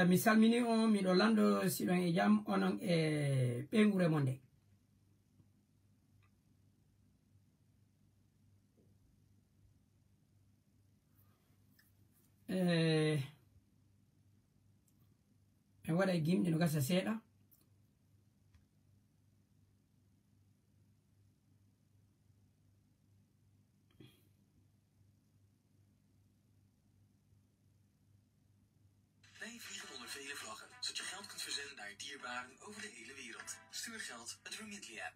Mi salmini on miɗo lando siɗon e jam onon e ɓengure mon nde. En waɗa gimɗi no gasa seeɗa. Wij vliegen onder vele vlaggen, zodat je geld kunt verzenden naar je dierbaren over de hele wereld. Stuur geld met de Remitly app.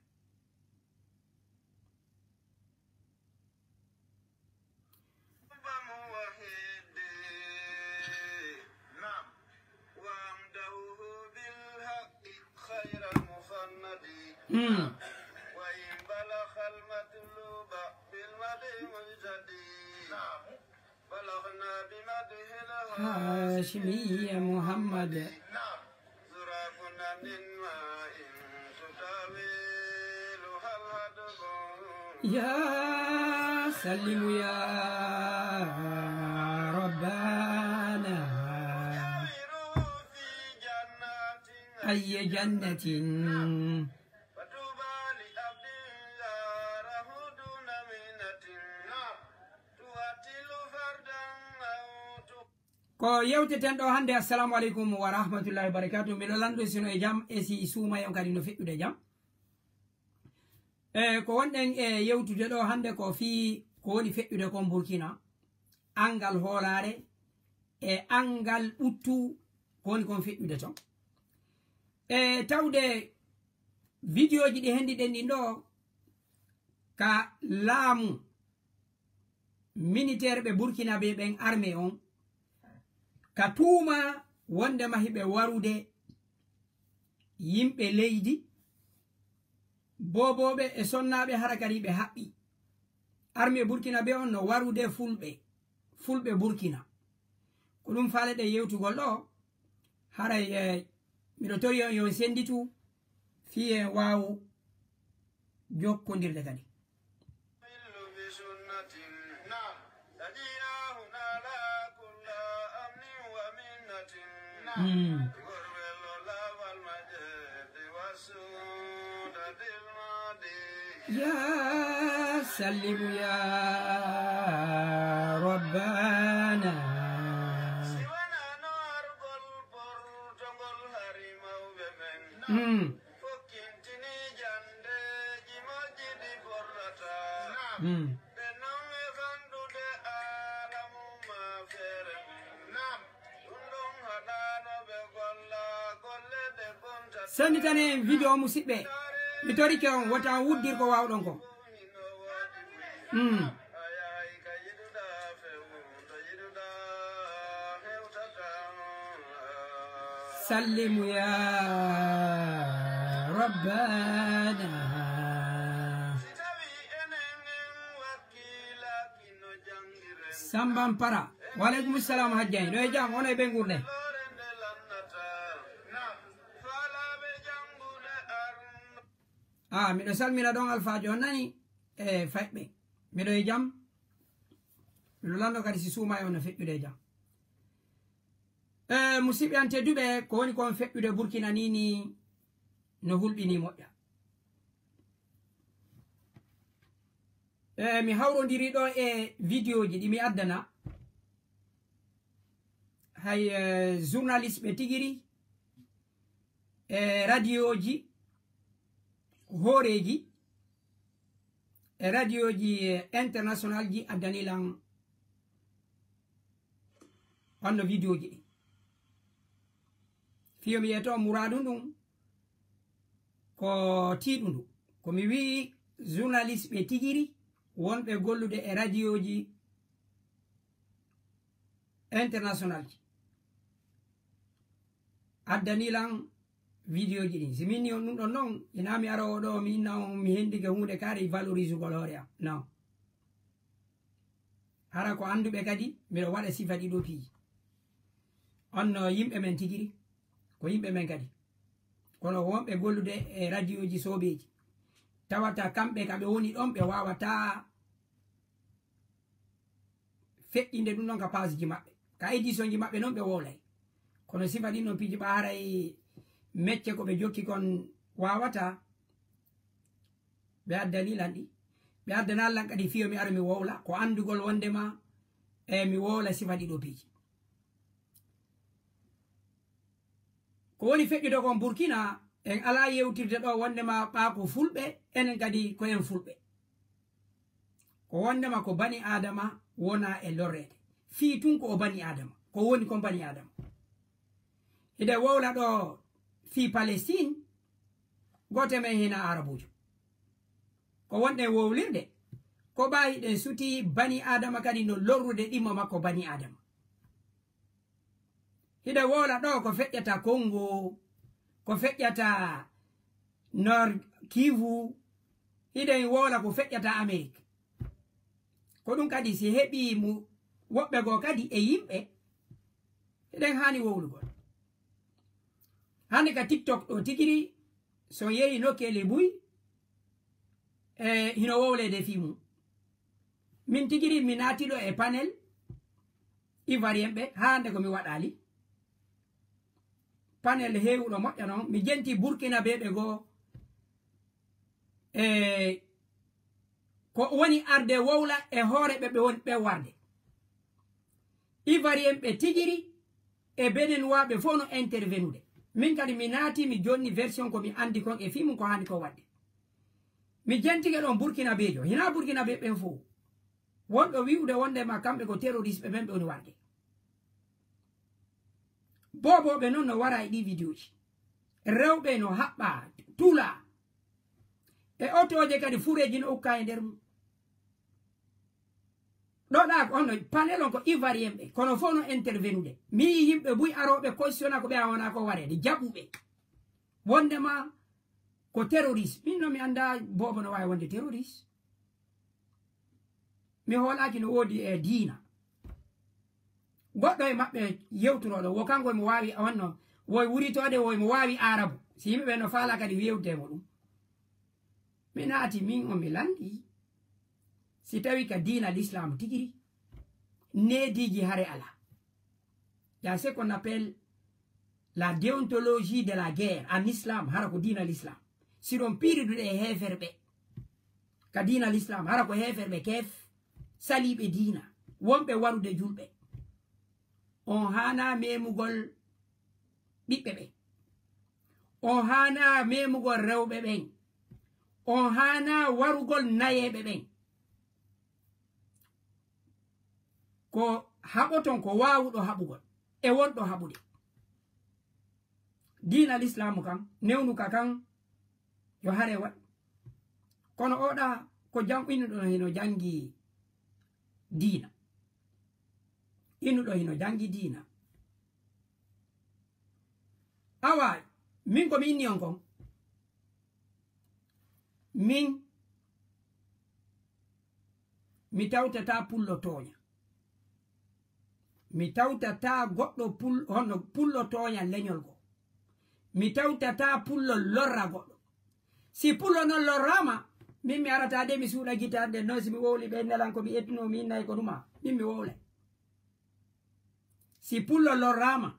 هاشمية محمد يا سلم يا ربنا أي جنة ko yewteten ɗo hande. assalamu aleykum wa rahmatullahi wa barakatuh. miɗo lanɗo sino e jam e si suuma yon kadi no feƴƴude jam ko wonɗen e yewtude ɗo hande ko fi ko woni feƴƴude kon Burkina, angal hoolare e angal ɓuttu ko woni kon feƴƴude ton e tawde vidéo ji ɗi hendiɗen ɗin ɗo ka laamu militaire ɓe Burkina ɓe ɓen armée on ka tuuma wonde mahiɓe warude yimɓe leydi boboɓe e sonnaɓe hara kadi ɓe haɓɓi armée Burkina ɓe on no warude fulɓe Burkina. ko ɗum faaleɗe yewtugol ɗo haray miɗo tori on yon senditu fi en wawu jokkodirde kadi. يا سلم يا ربنا senditane vidéo musidɓe mi torike on wota wuddir ko wawɗon ko. sallimu ya rabbana samban para. waleykum salam hajjani ɗo e jam ono e ɓe gurde. miɗo salmina ɗon alfajo on nani e faƴɓe miɗo e jam miɗo lando kadi si suuma on no feƴƴude e jam. musidɓe an tedduɓe ko woni kon feƴƴude Burkina ni no hulɓini moƴƴa. mi hawrodiri ɗo e vidéo ji ɗi mi addana hay journaliste ɓe tigiri e radio ji hooreji e radio ji international ji addanilan wanno vidéo ji ɗi fiyo mi yeto muradu ɗum ko tiɗundu ko mi wi journaliste ɓe tigiri wonɓe gollude e radio ji international ji addanilan vidéo ji ɗin. si minni on ɗum ɗon noon ina mi ara o ɗo mi inna on mi hendige hunde kare valorise ugol hoore am non. hara ko anduɓe kadi miɗo waɗa sifa ɗiɗo piiji on no yimɓe men tigiri ko yimɓe men kadi kono wonɓe gollude e radio ji sobeji tawata kamɓe ka ɓe woni ɗon ɓe wawata feƴƴinde ɗum ɗon ka page ji maɓɓe ka édition ji maɓɓe noon ɓe wolay kono sifa ɗin no piji ɓa haray mecce ko ɓe jokki kon wawata ɓe addalilan ɗi ɓe addanallan kadi fiyo mi ara mi wowla ko andugol wondema mi wowla sifa ɗiɗo piji ko woni feƴƴude kon Burkina en ala yewtirde ɗo wondema ɓa ko fulɓe enen kadi ko en fulɓe ko wondema ko bani adama wona e lorrede fi tun ko o bani adama ko woni kon bani adama ide wowla ɗo fi Palestine gote men hina arabujo ko wonɗe wowlirde ko ɓayi ɗen suti bani adama kadi no lorrude ɗimmo makko bani adama hiɗe wowla ɗo ko feƴƴata Congo ko feƴƴata Nord Kivu hiɗen wowla ko feƴƴata Amérique ko ɗum kadi si heɓi mu woɓɓe goo kadi e yimɓe hiɗen hani wowlugol hande ka TikTok ɗo tigiri so yehi nokkeli buy hino wowlede fi mum min tigiri mi natiɗo e panel ivoirien ɓe hande ko mi waɗali panel hewuɗo moƴƴa noon mi jenti Burkina ɓe goo ko woni arde wowla e hoore ɓe woni ɓe warde ivoirien ɓe tigiri e Benin waɓe fof no intervenude min kadi mi naati mi jonni version ko mi andi kon e fimum ko hani ko waɗde mi jentike ɗon Burkina bejo hina Burkina ɓen fof wonɗo wi'ude wondema kamɓe ko terroriste ɓe woni warde boboɓe noon no wara e ɗi vidéo ji rewɓe no haɓɓa tula e otoje kadi fureji no ukka e nder mum ɗoɗa onno panel on ko ivoirien ɓe kono fof no intervenude mi yimɓe buy aroɓe cautionné ko ɓe a wona ko warede jaɓuɓe wondema ko terroriste min no mi anda bobo no wawi wonde terroriste mi hoolaki no woodi e diina goɗɗo e maɓɓe yewturoɗo wo kanko mo wawi wonno woy wuritode woy mo wawi arabu si yimɓeɓe no faala kadi yewtemo ɗum mi naati min on mi landi si tawi ka diina l'islam tigiri nediji hare ala ya ce qu'on appelle la déontologie de la guerre en islam hara ko diina l'islam si ɗon piiriduɗe e heferɓe ka diina l'islam hara ko heferɓe kef saliɓe diina wonɓe warude julɓe on hana memugol ɓiɓɓe ɓen on hana memugol rewɓe ɓen on hana warugol nayeɓe ɓen ko haɓoton ko wawuɗo haɓugol e wonɗo haɓude diina l'islam kam newnuka kan yo hare wat kono oɗa ko innuɗo hino jangi diina innuɗo hino jangi diina awa min komi inni on kon min mi tawtata pullo tooña mi tawtata goɗɗo honno pullo tooña leñol go mi tawtata pullo lorra goɗɗo si pullo non lorrama min mi arata de mi suuɗa guitarde non si mi wowli ɓe nelan ko mi ettuno mi innayi ko ɗuma min mi wowlay si pullo lorrama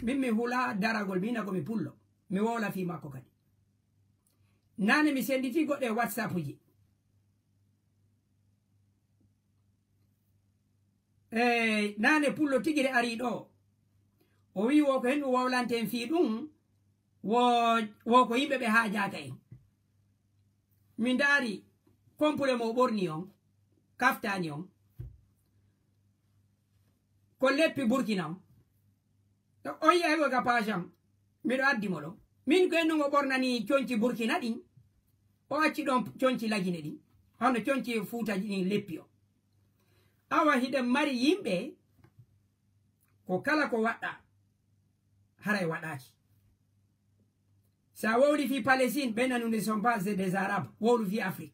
min mi hula daragol mina ko mi pullo mi wowla fi makko kadi nane mi senditi goɗɗo e WhatsApp ji nane pullo tigire ari ɗo o wi wo ko henɗum wowlanten fi ɗum wo ko yimɓe ɓe haajaka en min daari compule mo ɓorni on kaftani on ko leppi Burkina on yeygo ga pajam miɗo addi mo ɗo min ko henɗum o ɓornani conci Burkina ɗin o acci ɗon conci lagine ɗin hono conci fuutaji ɗin leppi o awa hiɗen mari yimɓe ko kala ko waɗɗa haray waɗaki sa wowli fi Palestine ɓenna nous ne sommes pas des arabes wowlu fi Afrique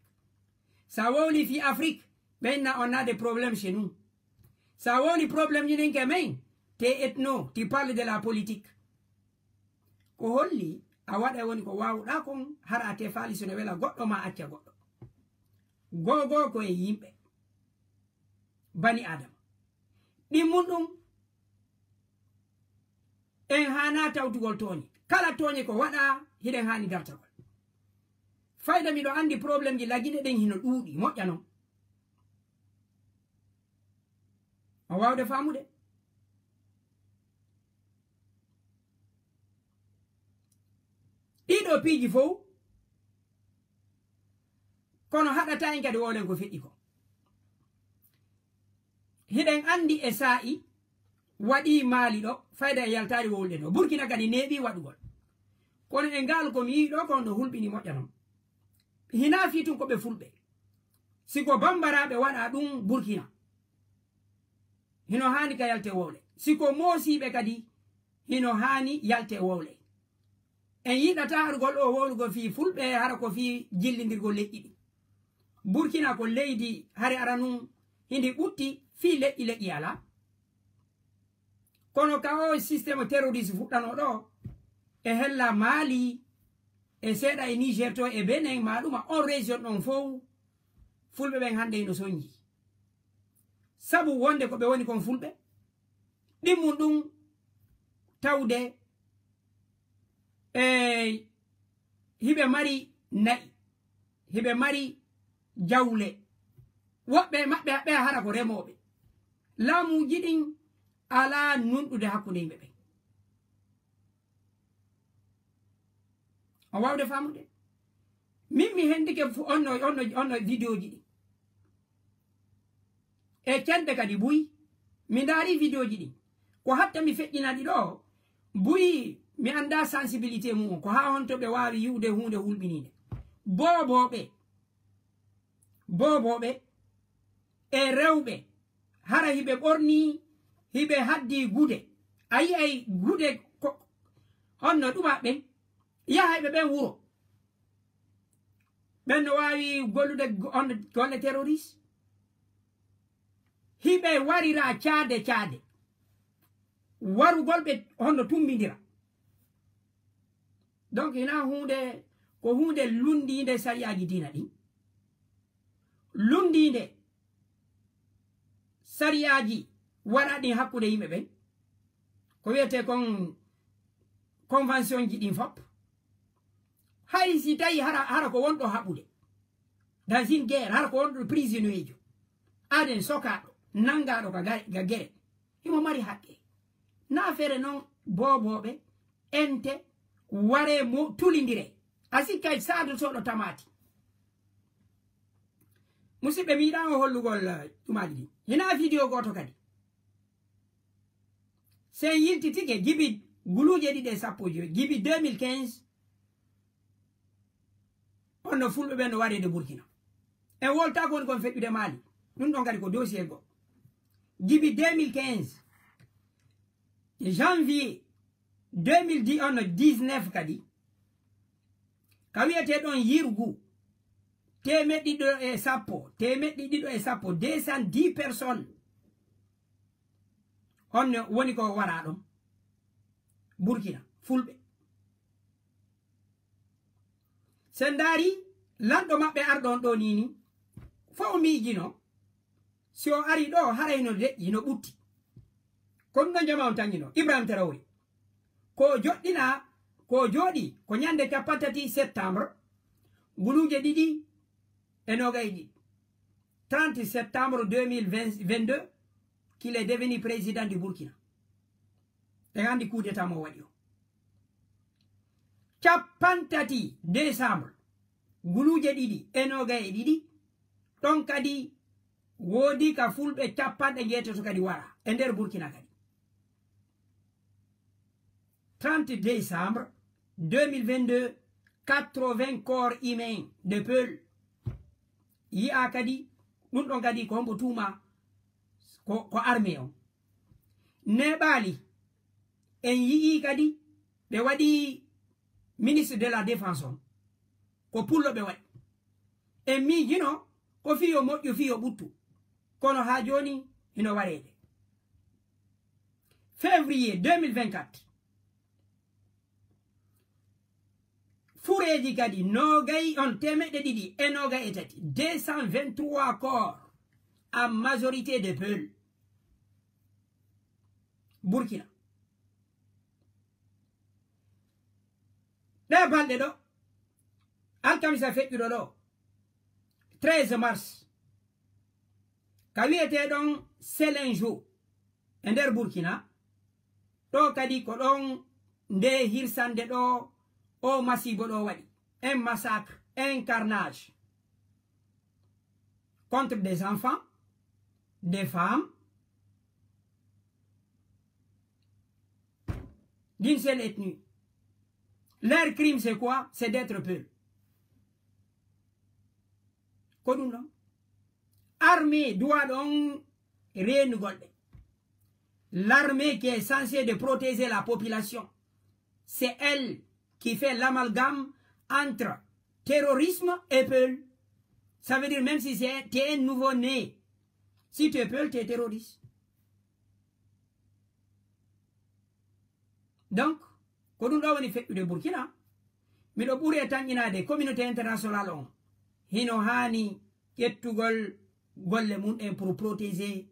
sa wowli fi Afrique ɓenna on a des problèmes chez nous sa wowli problème ñinen ke men te ethno ti parle de la politique ko holli a waɗa woni ko wawɗa kon hara a te faali sone wela goɗɗo ma acca goɗɗo gogo ko e yimɓe bani adama ɗi mundum en hana tawtugol toñi kala toñi ko waɗa hiɗen hani dartagol fayda miɗo andi probléme ji lagine ɗen hino ɗuuɗi moƴƴa noon o wawde famude ɗiɗo piiji fof kono haɗata en kadi wolen ko feƴƴi ko hiɗen andi e sa'i waɗi maali ɗo fayda e yaltari wowlɗe ɗo Burkina kadi neeɓi waɗugol kono e ngal komi yii ɗo kon ɗo hulɓini moƴƴa noon hina fi tun koɓe fulɓe siko bambaraɓe waɗa ɗum Burkina hino hani ka yalte wowle siko moosiɓe kadi hino hani yalte wowle en yiɗata hargol o wowlugol fi fulɓe hara ko fi jillidirgol leƴƴi ɗi Burkina ko leydi hare ara nun hindi ɓutti fi leƴƴi leƴƴi ala kono ka o systéme terroriste fuɗɗano ɗo e hella Mali e seeɗa e Niger to e Benin ma ɗuma on région ɗon fof fulɓe ɓen hande ino soñji sabu wonde ko ɓe woni kon fulɓe ɗimmum ɗum tawde hiɓe mari nayi hiɓe mari jawle woɓɓe maɓɓe ɓe hara ko remoɓe laamuji ɗin ala nunɗude hakkude yimɓe ɓe o wawde famude min mi hendike onno vidéo ji ɗi e cende kadi buyi mi daari vidéo ji ɗi ko hatta mi feƴƴinaɗi ɗo buyi mi anda sensibilité mum ko ha honto ɓe wawi yiwde hunde hulɓinide boboɓe e rewɓe hara hiɓe ɓorni hiɓe haddi gude a yiyay gude honno ɗuma ɓen yaha ɓe ɓen wuro ɓen no wawi gollude golle terroriste hiɓe warira caade warugol ɓe honno tumbidira donc hina hunde ko hunde lundinde sariyaji dina ɗin lundinde sariyaji waɗaɗi hakkude yimɓe ɓen ko wiyete kon convention ji ɗin fop hay si tawi hara ko wonɗo haɓude dans une guerre hara ko wonɗo prisonnier jo aden sokaɗo nangaɗo ga guerre himo mari haqqe na fere noon boboɓe ente ware mo tulidire a sikkay sadotoɗo tamati musidɓe mi yiɗano hollugol ɗumaji ɗi hina vidéo goto kadi sen yiltitike jibi guluje ɗiɗi e sappo joyi jibi 2015 onno fulɓe ɓen no warede Burkina en wolta ko woni kon feƴƴude Mali ɗum ɗon kadi ko dossier go jibi 2015 janvier 2010 onno 19 kadi ka wiyete ɗon yirgu temeɗɗiɗo e sappo 210 personnes honno woni ko wara ɗon Burkina fulɓe sen daari lanɗo maɓɓe arɗon ɗo nini fo miijino si o ari ɗo haray no leƴƴi no ɓutti ko ɗum ɗo jama on tangino Ibrahima Traoré ko joɗi ko ñande 3 septembre guluje ɗiɗi e nogaye ɗiɗi 30 septembre 2022 qu'il est devenu président du Burkina ɓe andi coup d'état mo waɗi o 3 décembre guluje ɗiɗi e nogaye ɗiɗi ɗon kadi woodi ka fulɓe 50 kadi wara e nder Burkina kadi 30 décembre 2022 80 corps humains de Peul yi'a kadi ɗum ɗon kadi ko hombo tuma ko armée on neɓali en yii kadi ɓe waɗi ministre de la défense on ko pullo ɓe waɗi en miijino ko fiyo moƴƴo fiyo ɓuttu kono ha joni ino warede février 2024 fureji kadi nogayi on temeɗɗe ɗiɗi e nogayi e tati 223 corps en majorité de Peul Burkina. Ɗe balɗe ɗo alkamisa feƴƴuɗo ɗo 13 mars ka wiyeteɗon Selenjo e nder Burkina ɗo kadi ko ɗon nde hirsande ɗo o masibo ɗo waɗi un massacre, un carnage contre des enfants, des femmes d'une seule ethnie. Leur crime, c'est quoi? C'est d'être peu. Armée doit donc l'armée qui est censée de protéger la population, c'est elle qui fait l'amalgame entre terrorisme et peul. Ça veut dire même si tu es un nouveau-né, si tu es peul, tu es terroriste. Donc, quand nous avons fait de Burkina, mais le bourg est des communautés internationales, hino hani yettugol golle mun pour protéger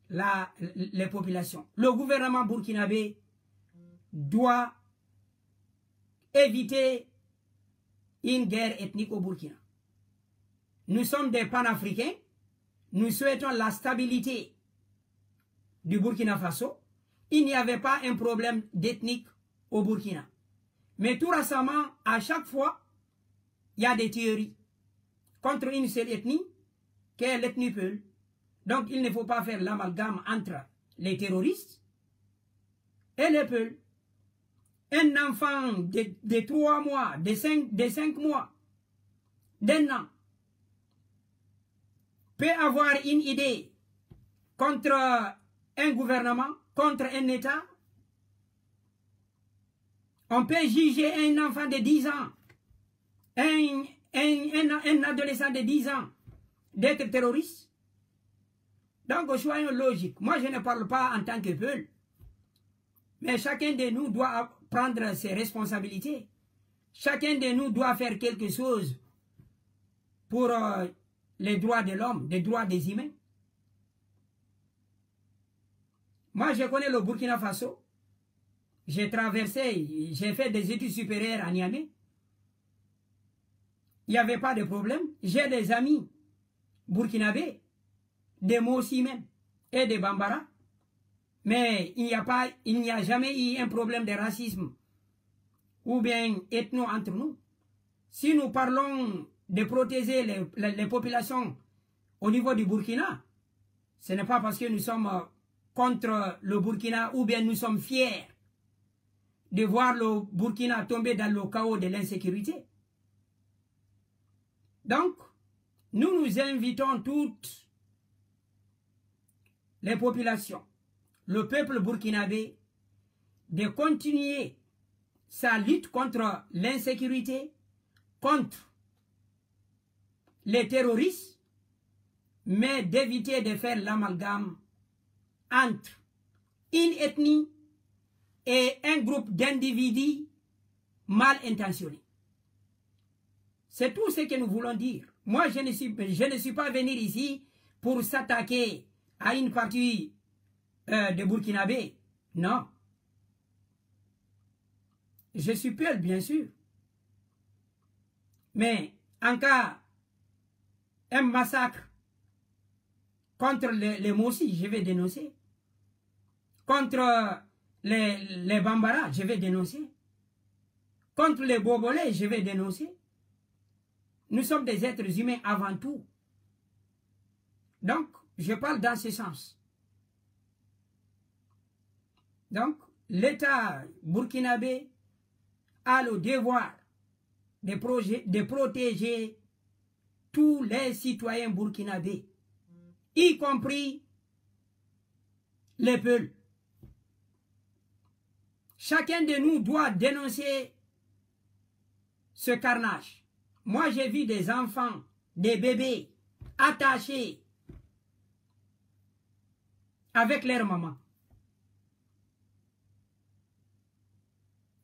les populations. Le gouvernement burkinabé doit éviter une guerre ethnique au Burkina. Nous sommes des panafricains, nous souhaitons la stabilité du Burkina Faso. Il n'y avait pas un problème d'ethnique au Burkina. Mais tout récemment, à chaque fois, il y a des théories contre une seule ethnie, qui est l'ethnie Peul. Donc il ne faut pas faire l'amalgame entre les terroristes et les Peuls. Un enfant de 3 mois, de 5 mois, d'un an, peut avoir une idée contre un gouvernement, contre un État. On peut juger un enfant de 10 ans, un adolescent de 10 ans d'être terroriste. Donc, soyons logiques. Moi, je ne parle pas en tant que Peul. Mais chacun de nous doit prendre ses responsabilités. Chacun de nous doit faire quelque chose pour les droits de l'homme, les droits des humains. Moi, je connais le Burkina Faso. J'ai traversé, j'ai fait des études supérieures à Niamey. Il n'y avait pas de problème. J'ai des amis burkinabés, des Mossi même, et des Bambara. Mais il n'y a jamais eu un problème de racisme ou bien ethno entre nous. Si nous parlons de protéger les populations au niveau du Burkina, ce n'est pas parce que nous sommes contre le Burkina ou bien nous sommes fiers de voir le Burkina tomber dans le chaos de l'insécurité. Donc, nous invitons toutes les populations, le peuple burkinabé, de continuer sa lutte contre l'insécurité, contre les terroristes, mais d'éviter de faire l'amalgame entre une ethnie et un groupe d'individus mal intentionnés. C'est tout ce que nous voulons dire. Moi, je ne suis pas venu ici pour s'attaquer à une partie de Burkinabé. Non. Je suis Peul, bien sûr. Mais en cas un massacre contre les Mossi, je vais dénoncer. Contre les Bambara, je vais dénoncer. Contre les Bobolais, je vais dénoncer. Nous sommes des êtres humains avant tout. Donc, je parle dans ce sens. Donc, l'État burkinabé a le devoir de protéger tous les citoyens burkinabés, y compris les Peuls. Chacun de nous doit dénoncer ce carnage. Moi, j'ai vu des enfants, des bébés attachés avec leur maman.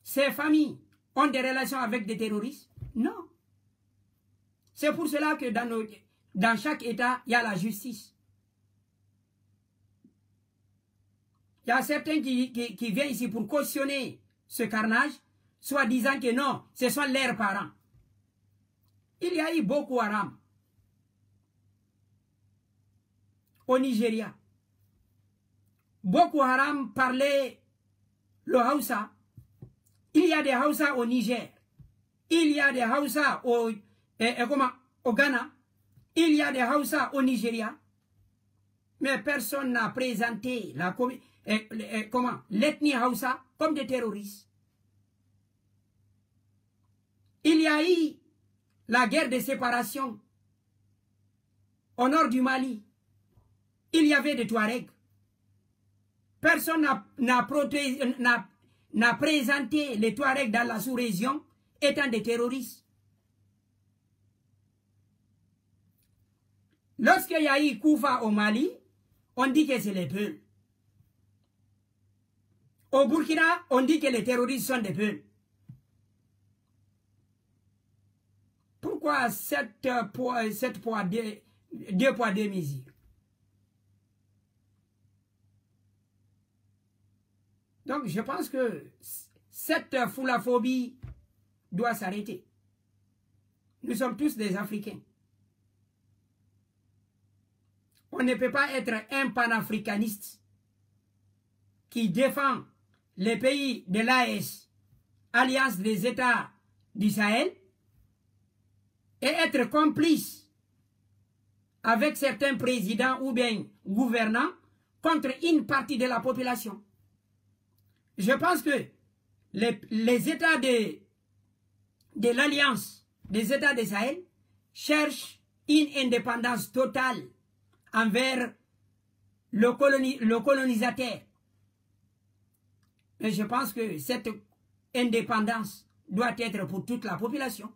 Ces familles ont des relations avec des terroristes? Non. C'est pour cela que dans chaque État, il y a la justice. Il y a certains qui viennent ici pour cautionner ce carnage, soit disant que non, ce sont leurs parents. Il y a eu Boko Haram au Nigeria. Boko Haram parlait le Hausa. Il y a des Hausa au Niger. Il y a des Hausa au Ghana. Il y a des Hausa au Nigeria. Mais personne n'a présenté l'ethnie Hausa comme des terroristes. Il y a eu la guerre de séparation au nord du Mali. Il y avait des Touaregs. Personne n'a présenté les Touaregs dans la sous-région étant des terroristes. Lorsqu'il y a eu Koufa au Mali, on dit que c'est les Peuls. Au Burkina, on dit que les terroristes sont des Peuls. Pourquoi deux poids, deux mesures? Donc, je pense que cette foulaphobie doit s'arrêter. Nous sommes tous des Africains. On ne peut pas être un panafricaniste qui défend les pays de l'AES, Alliance des États du Sahel, et être complice avec certains présidents ou bien gouvernants contre une partie de la population. Je pense que les États de l'Alliance des États du Sahel cherchent une indépendance totale envers le colonisateur. Mais je pense que cette indépendance doit être pour toute la population.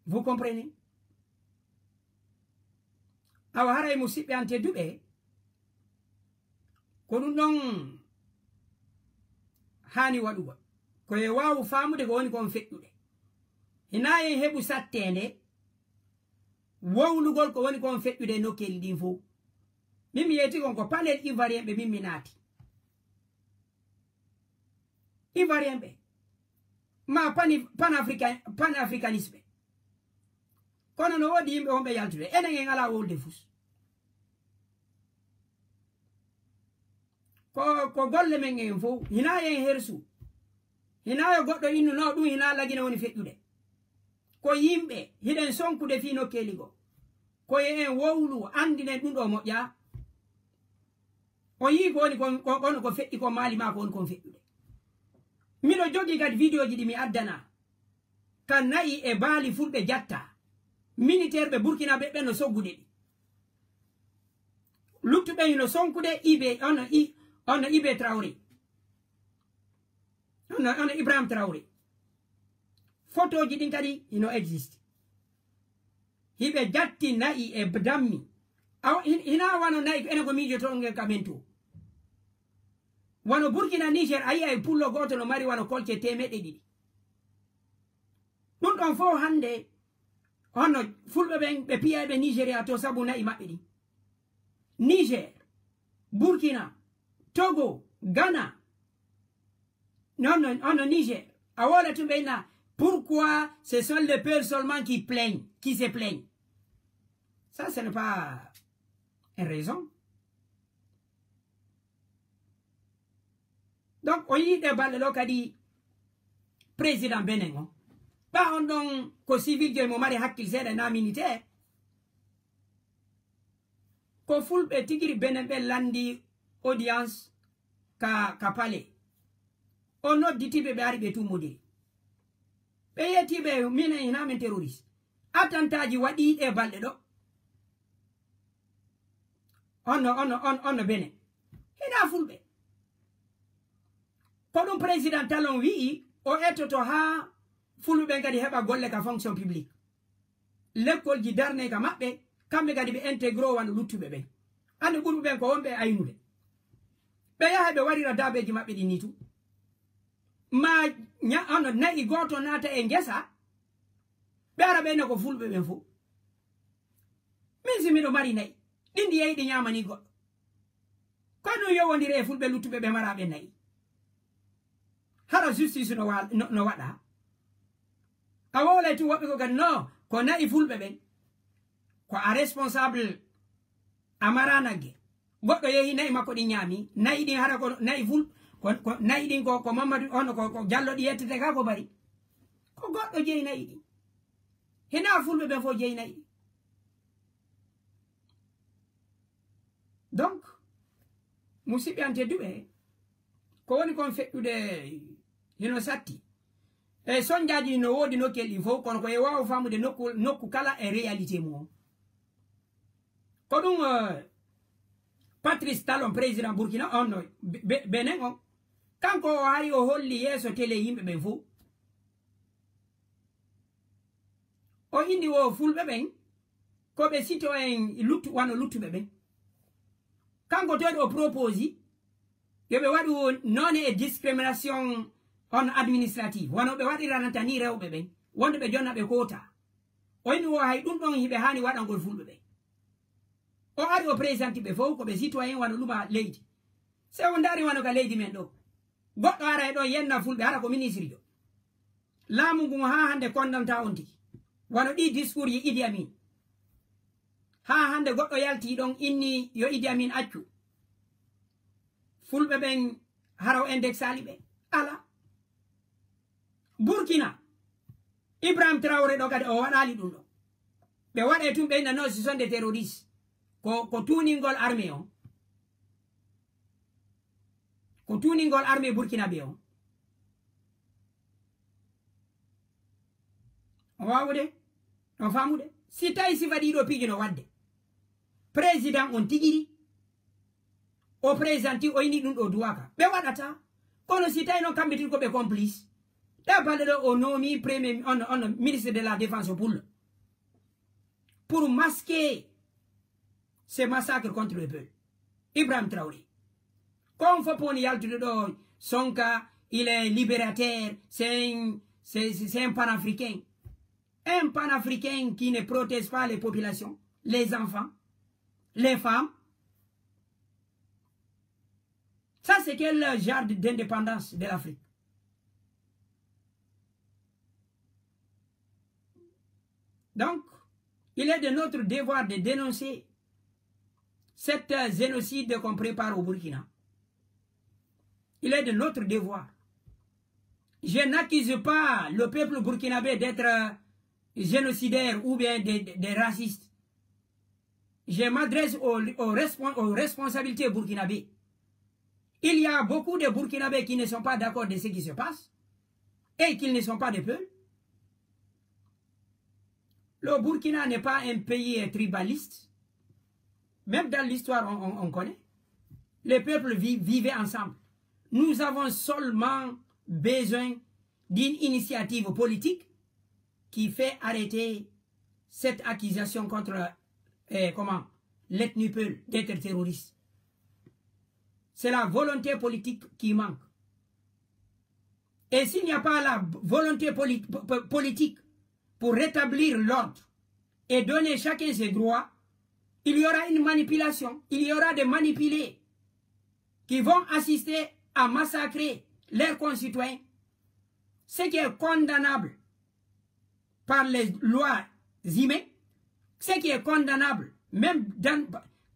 Vous comprenez? Awahara musibe ante dube. Konundong hani waduwa. Koye wawu famu de goni kon fettude. Hinaye hebu sattende. Wawlugol ko woni kon fettude no keldi fo. Mimi yeti kon ko panel ivoirien be mimi nati. Ivoirien be. Ma panafricanisme. Kono no wodi yimbe wonbe yaltude enen ngala wolde fus ko golle men en fo hina yen hersu hina yo goddo innu no dum hina lagina woni feddude ko yimbe hiden sonkude fi no keligo ko en wowlu andine dum do moƴƴa o yi ko woni ko feddi ko mali ma ko woni kon feddude mino jogi gad video ji di mi addana kan nayi e baali fulbe jatta militaire be Burkina be no soggude luttube no sonkude ono Ibe Traoré ono Ibrahim Traoré photo ji din kadi ino exist hibe jatti nayi e dammi ina wano nayi ene ko mijo to ngel kamento wano Burkina Niger ayi ay pullo goto no mari wano kolce temede didi dum don fo hande ono fulbe ben be piyabe Nigeria to sabu nayi mabbe di Niger, Burkina, Togo, Ghana, non, Niger. Awala tu beina. Pourquoi ce sont les peuples seulement qui se plaignent? Ça, ce n'est pas une raison. Donc, on y déballe le cas dit président Benin. Pas on donc qu'au civil de mon mari hakil c'est un militaire. Ko fulbe tigiri Benin be landi audience ka pale. Ono ditibe be aribe tu modi. Be yetibe mine ina men terroriste. Attantaji wadi e balde do. Ono Benin. Hina fulbe. Ko dum président talon wi o etoto ha fulbe ngadi heba golle ka fonction publique. L'école ji darne ka mabbe kambe gadi be intégro wan luttube be ande buru ben ko wonbe aynude be yaha be warira dabeji mabbe di nitu ma nya ono nayi goto nata e ngesa be ara be ne ko fulbe ben fo mi justice mi do mari nayi dindi yeyi di nyamani go kono yowondire fulbe lutube be marabe nayi hara justice no wada awola tu wabe ko gan no ko nayi fulbe be ko a responsable amaranage goddo yehi nayi makko di nyami nayi din hara ko nayi ful ko nayi din ko Mamadou on ko jallo di yettete ka ko bari ko goddo jeyi nayi din hina fulbe be fo jeyi nayi donc musibe ante dube ko woni kon feddude hino satti e sonjaaji no wodi no kelli fo kono ko e wawo famude nokku kala e réalité mo ko dum Patrice Talon président Burkina on no Benin on kanko o hari o holli yeso télé yimbe be fo o indi wo fulbe ben ko be citoyen luttube ben kanko to o proposi yobe wadu non e discrimination on administrative wono be wadi ranantani rewbe ben wonde be jonna be kota o indi wo hay dum don hibe hani wadangol fulbe ben o ari o présenti be fo ko be citoyen wano luma leydi se on dari wano ka leydi men do goddo ara e do yenna fulbe hara ko ministre do laamu ngu ha hande kondanta on tigi wano di discours yi Idi Amin ha hande goddo yalti don inni yo Idi Amin accu fulbe ben haraw index salibe ala Burkina Ibrahim Traoré do kadi o wadali dum do be wade tum be no ce sont des terroristes ko tuningol armée on ko tuningol armée Burkina be on wawude on famude si tay si wadi do pigi no wadde président on tigiri o présenti o ini dum do duwaka be wadata kono si tay no kambitin ko be complice da balde do o nomi premier on ministre de la défense pour masquer ces massacres contre le peuple Ibrahim Traoré comme faut poni yaltude do Sonka il est libérateur c'est un panafricain. Un panafricain qui ne protège pas les populations, les enfants, les femmes. Ça, c'est quel genre d'indépendance de l'Afrique? Donc, il est de notre devoir de dénoncer cette génocide qu'on prépare au Burkina. Il est de notre devoir. Je n'accuse pas le peuple burkinabé d'être génocidaires ou bien des racistes. Je m'adresse aux responsabilités burkinabés. Il y a beaucoup de Burkinabés qui ne sont pas d'accord de ce qui se passe et qui ne sont pas des peuples. Le Burkina n'est pas un pays tribaliste. Même dans l'histoire, on connaît. Les peuples vivaient ensemble. Nous avons seulement besoin d'une initiative politique qui fait arrêter cette accusation contre l'ethnie Peul d'être terroriste. C'est la volonté politique qui manque. Et s'il n'y a pas la volonté politique pour rétablir l'ordre et donner chacun ses droits, il y aura une manipulation. Il y aura des manipulés qui vont assister à massacrer leurs concitoyens. Ce qui est condamnable par les lois humaines, ce qui est condamnable même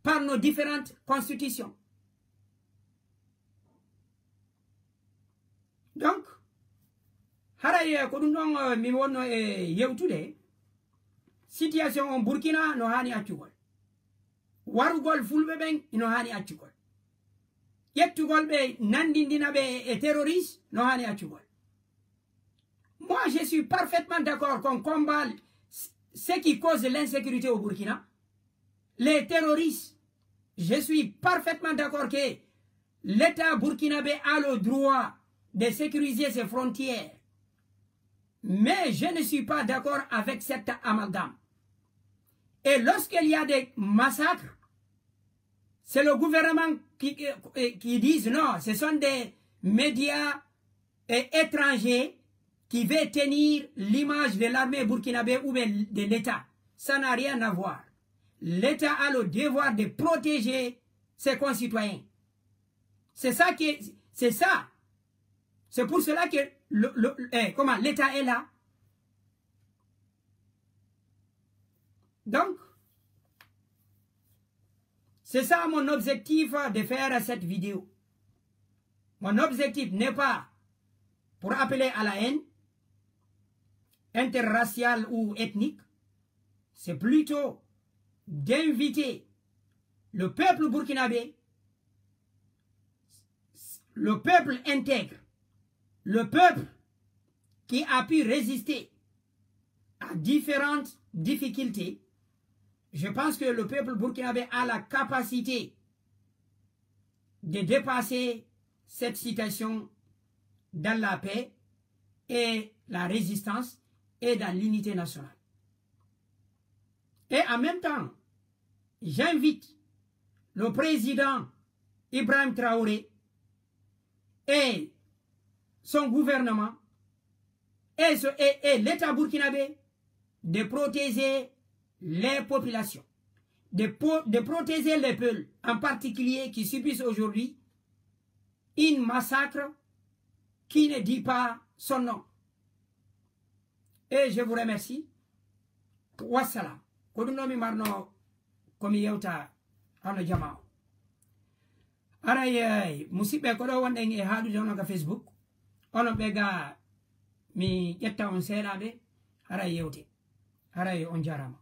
par nos différentes constitutions. Donc, haraye ko dum don mi wonno e yewtude situation on Burkina no hani accugol warugol fulbe ben no hani accugol yettugol be nandindina be e terroriste no hani accugol. Moi je suis parfaitement d'accord qu'on combat ce qui cause l'insécurité au Burkina, les terroristes. Je suis parfaitement d'accord que l'État burkinabé a le droit de sécuriser ses frontières. Mais je ne suis pas d'accord avec cet amalgame. Et lorsqu'il y a des massacres, c'est le gouvernement qui dit non, ce sont des médias étrangers qui veulent tenir l'image de l'armée burkinabé ou de l'État. Ça n'a rien à voir. l'État a le devoir de protéger ses concitoyens. C'est ça qui c'est ça. C'est pour cela que l'État est là. Donc, c'est ça mon objectif de faire cette vidéo. Mon objectif n'est pas pour appeler à la haine interraciale ou ethnique. C'est plutôt d'inviter le peuple burkinabé, le peuple intègre, le peuple qui a pu résister à différentes difficultés. Je pense que le peuple burkinabé a la capacité de dépasser cette situation dans la paix et la résistance et dans l'unité nationale. Et en même temps, j'invite le président Ibrahim Traoré et son gouvernement et l'État burkinabé de protéger les populations, de protéger les peuples, en particulier qui subissent aujourd'hui une massacre qui ne dit pas son nom. Et je vous remercie. Wassalam. Kodunomi marno komi yewta hano jamao. Aray musibe kodo wonde e haadu jono ga Facebook. Ono bega mi yetta on seedabe aray yewte. Aray on jarama.